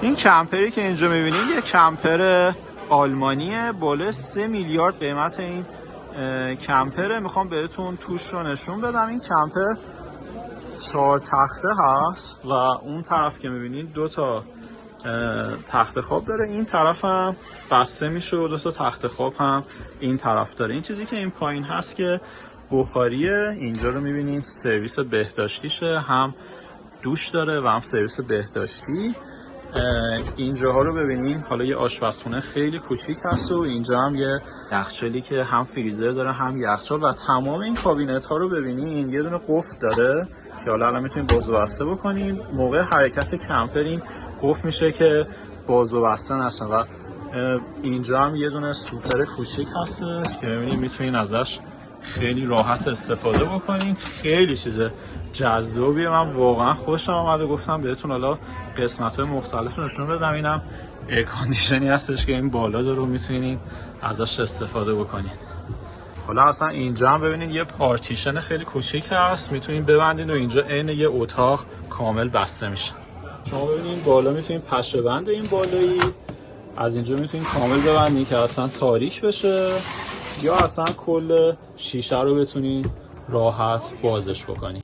این کمپری که اینجا میبینید یه کمپر آلمانیه، بالای 3 میلیارد قیمت این کمپره. میخوام بهتون توش رو نشون بدم. این کمپر 4 تخته هست و اون طرف که میبینید 2 تا تخت خواب داره، این طرف هم بسته میشه و 2 تا تخت خواب هم این طرف داره. این چیزی که این پایین هست که بخاریه. اینجا رو میبینید سرویس بهداشتیشه، هم دوش داره و هم سرویس بهداشتی. اینجاها رو ببینید، حالا یه آشپزخونه خیلی کوچیک هست و اینجا هم یه یخچالی که هم فریزر داره هم یخچال و تمام این کابینت ها رو ببینید یه دونه قفل داره که حالا الان میتونید باز و بسته بکنید. موقع حرکت کمپر این قفل میشه که باز و بسته نشن. و اینجا هم یه دونه سوپر کوچیک هستش که ببینید میتونید ازش خیلی راحت استفاده بکنید. خیلی چیز جذابیه، من واقعا خوشم آمد و گفتم بهتون حالا قسمت‌های مختلف نشون بدم. اینم ایر کاندیشنی هستش که این بالا داره و میتونید ازش استفاده بکنید. حالا اصلا اینجا هم ببینید یه پارتیشن خیلی کوچیک هست، میتونید ببندید و اینجا عین یه اتاق کامل بسته میشه. شما ببینید بالا میتونید پشه بند این بالایی از اینجا میتونید کامل ببندید که اصلا تاریک بشه، یا اصلا کل شیشه رو بتونید راحت بازش بکنید.